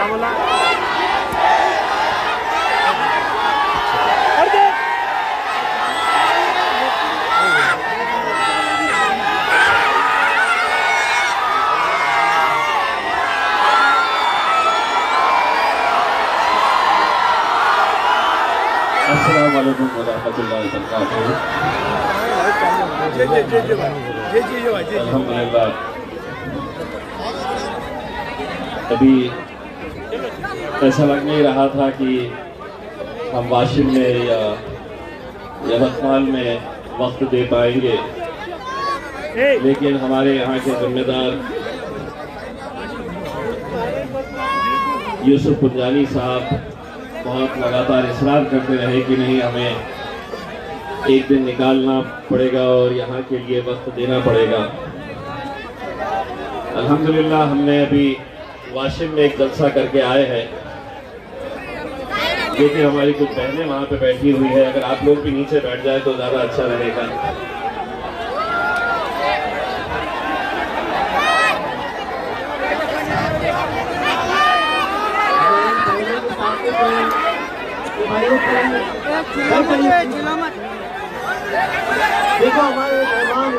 बोला अस्सलाम वालेकुम व रहमतुल्लाहि व बरकातुहू। अल्हम्दुलिल्लाह, अभी ऐसा लग नहीं रहा था कि हम वाशिम में या यवतमाल में वक्त दे पाएंगे, लेकिन हमारे यहाँ के जिम्मेदार यूसुफ पुंजानी साहब बहुत लगातार इसरार करते रहे कि नहीं, हमें एक दिन निकालना पड़ेगा और यहाँ के लिए वक्त देना पड़ेगा। अल्हम्दुलिल्लाह, हमने अभी वाशिम में एक जलसा करके आए हैं। देखिए, हमारी कुछ बहनें वहाँ पे बैठी हुई है, अगर आप लोग भी नीचे बैठ जाए तो ज़्यादा अच्छा रहेगा। देखो हमारे मेहमान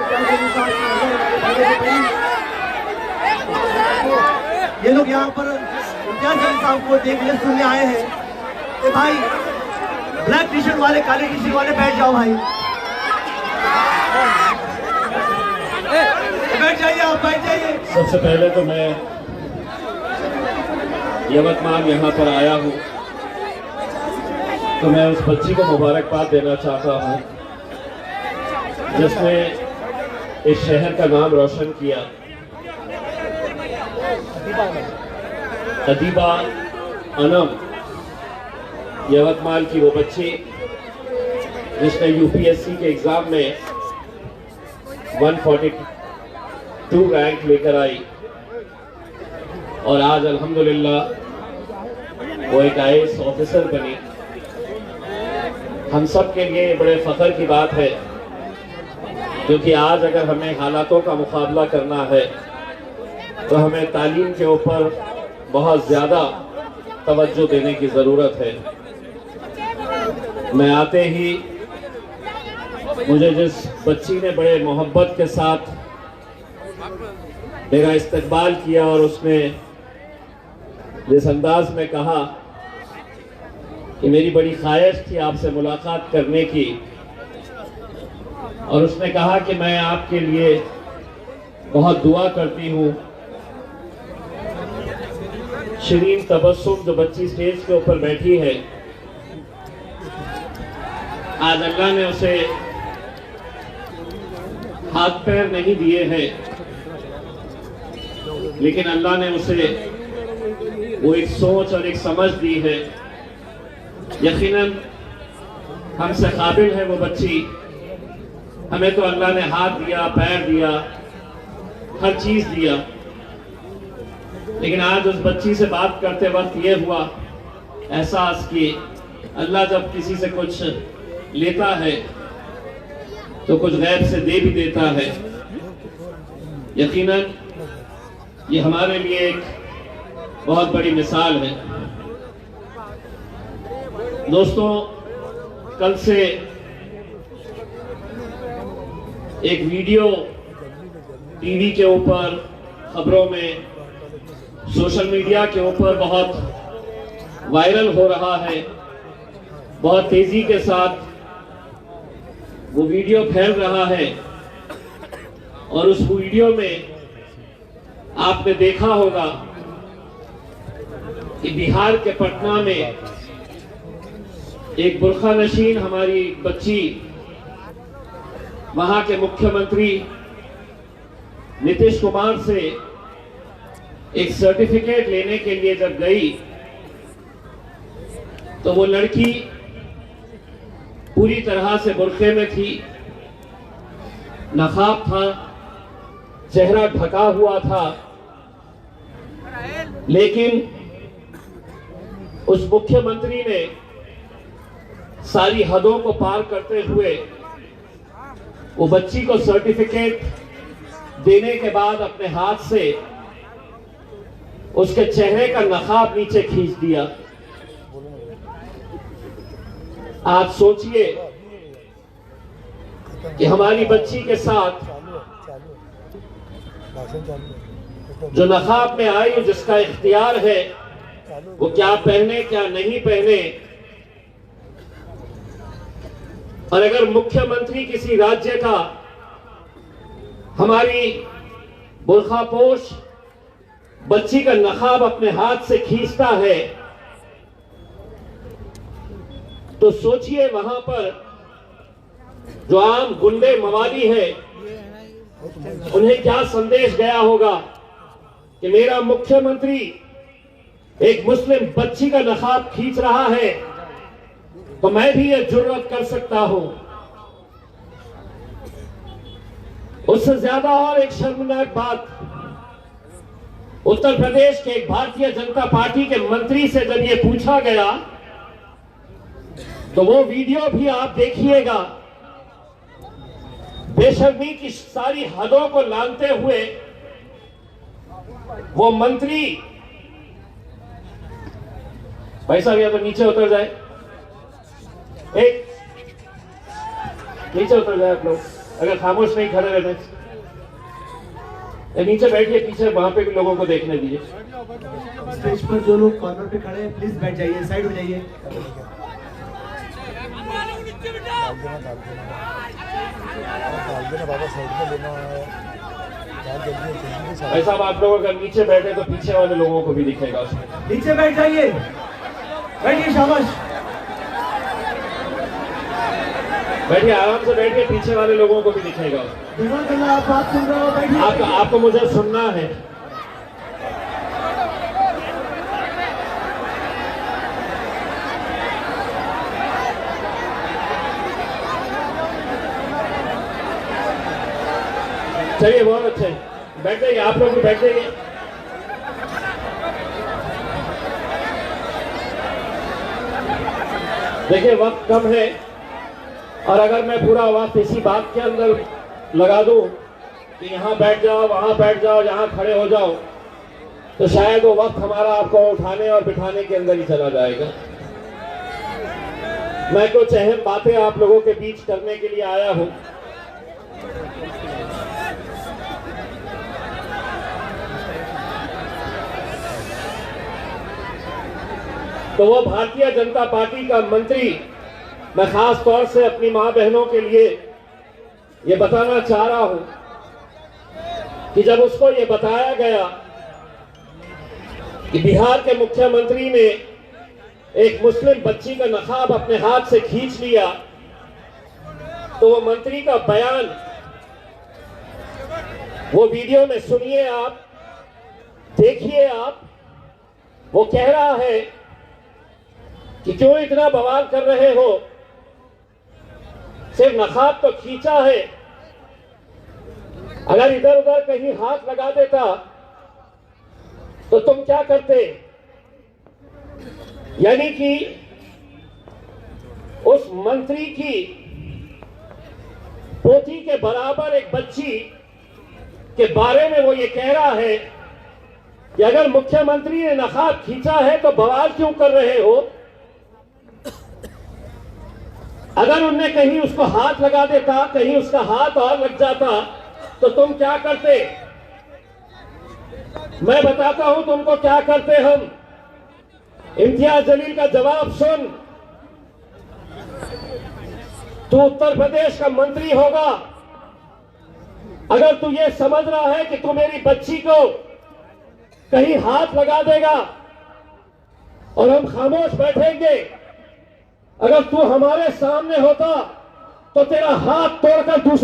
ये लोग यहाँ पर इम्तियाज अली साहब को देखने सुनने आए हैं। तो भाई ब्लैक टी शर्ट वाले, काले टी शर्ट वाले बैठ जाओ भाई, बैठ जाइए, आप बैठ जाइए। सबसे पहले तो मैं यवतमाल यहाँ पर आया हूँ तो मैं उस बच्ची को मुबारकबाद देना चाहता हूँ जिसने इस शहर का नाम रोशन किया। अदीबा अनम, यवतमाल की वो बच्ची जिसने यूपीएससी के एग्जाम में 142 रैंक लेकर आई और आज अल्हम्दुलिल्लाह वो एक आईएएस ऑफिसर बनी। हम सब के लिए बड़े फख्र की बात है, क्योंकि आज अगर हमें हालातों का मुकाबला करना है तो हमें तालीम के ऊपर बहुत ज़्यादा तवज्जो देने की ज़रूरत है। मैं आते ही मुझे जिस बच्ची ने बड़े मोहब्बत के साथ मेरा इस्तकबाल किया और उसने जिस अंदाज में कहा कि मेरी बड़ी ख्वाहिश थी आपसे मुलाकात करने की, और उसने कहा कि मैं आपके लिए बहुत दुआ करती हूँ। शरीन तबस्सुम जो बच्ची स्टेज के ऊपर बैठी है, आज अल्लाह ने उसे हाथ पैर नहीं दिए हैं, लेकिन अल्लाह ने उसे वो एक सोच और एक समझ दी है। यकीनन हमसे काबिल है वो बच्ची। हमें तो अल्लाह ने हाथ दिया, पैर दिया, हर चीज दिया, लेकिन आज उस बच्ची से बात करते वक्त ये हुआ एहसास कि अल्लाह जब किसी से कुछ लेता है तो कुछ गैब से दे भी देता है। यकीनन ये हमारे लिए एक बहुत बड़ी मिसाल है। दोस्तों, कल से एक वीडियो टीवी के ऊपर, खबरों में, सोशल मीडिया के ऊपर बहुत वायरल हो रहा है। बहुत तेजी के साथ वो वीडियो फैल रहा है और उस वीडियो में आपने देखा होगा कि बिहार के पटना में एक बुरखा नशीन हमारी बच्ची वहां के मुख्यमंत्री नीतीश कुमार से एक सर्टिफिकेट लेने के लिए जब गई तो वो लड़की पूरी तरह से बुरखे में थी, नकाब था, चेहरा ढका हुआ था, लेकिन उस मुख्यमंत्री ने सारी हदों को पार करते हुए वो बच्ची को सर्टिफिकेट देने के बाद अपने हाथ से उसके चेहरे का नकाब नीचे खींच दिया। आप सोचिए कि हमारी बच्ची के साथ जो नकाब में आई, जिसका इख्तियार है वो क्या पहने क्या नहीं पहने, और अगर मुख्यमंत्री किसी राज्य का हमारी बुर्खापोश बच्ची का नकाब अपने हाथ से खींचता है, तो सोचिए वहां पर जो आम गुंडे मवाली है उन्हें क्या संदेश गया होगा कि मेरा मुख्यमंत्री एक मुस्लिम बच्ची का नकाब खींच रहा है तो मैं भी ये जुर्रत कर सकता हूं। उससे ज्यादा और एक शर्मनाक बात, उत्तर प्रदेश के एक भारतीय जनता पार्टी के मंत्री से जब ये पूछा गया तो वो वीडियो भी आप देखिएगा, बेशर्मी की सारी हदों को लांघते हुए वो मंत्री, भाई साहब या तो नीचे उतर जाए, एक नीचे उतर जाए आप लोग, अगर खामोश नहीं खड़े रहते, नीचे बैठिए, पीछे वहां पे भी लोगों को देखने दीजिए। स्टेज पर जो लोग कॉर्नर पे खड़े हैं प्लीज बैठ जाइए, साइड हो जाइए। भाई साहब आप लोग अगर नीचे बैठे तो पीछे वाले लोगों को भी दिखेगा उसमें। नीचे बैठ जाइए, बैठिए, शाबाश, बैठिए, आराम से बैठिए, पीछे वाले लोगों को भी दिखेगा। आप बात सुन रहे हो, बैठिए। आपको मुझे सुनना है। चलिए बहुत अच्छे, बैठ जाइए, आप लोग भी बैठ जाइए। देखिए वक्त कम है और अगर मैं पूरा वक्त इसी बात के अंदर लगा दूं कि यहाँ बैठ जाओ, वहां बैठ जाओ, यहाँ खड़े हो जाओ, तो शायद वो वक्त हमारा आपको उठाने और बिठाने के अंदर ही चला जाएगा। मैं कुछ अहम बातें आप लोगों के बीच करने के लिए आया हूं। तो वो भारतीय जनता पार्टी का मंत्री, मैं खास तौर से अपनी मां बहनों के लिए ये बताना चाह रहा हूं कि जब उसको ये बताया गया कि बिहार के मुख्यमंत्री ने एक मुस्लिम बच्ची का नकाब अपने हाथ से खींच लिया, तो वो मंत्री का बयान वो वीडियो में सुनिए आप, देखिए आप। वो कह रहा है कि क्यों इतना बवाल कर रहे हो, सिर्फ नकाब तो खींचा है, अगर इधर उधर कहीं हाथ लगा देता तो तुम क्या करते। यानी कि उस मंत्री की पोती के बराबर एक बच्ची के बारे में वो ये कह रहा है कि अगर मुख्यमंत्री ने नकाब खींचा है तो बवाल क्यों कर रहे हो। अगर उनने कहीं उसको हाथ लगा देता, कहीं उसका हाथ और लग जाता तो तुम क्या करते। मैं बताता हूं तुमको क्या करते हम। इम्तियाज जलील का जवाब सुन। तू उत्तर प्रदेश का मंत्री होगा, अगर तू ये समझ रहा है कि तू मेरी बच्ची को कहीं हाथ लगा देगा और हम खामोश बैठेंगे, अगर तू हमारे सामने होता तो तेरा हाथ तोड़कर दूसरे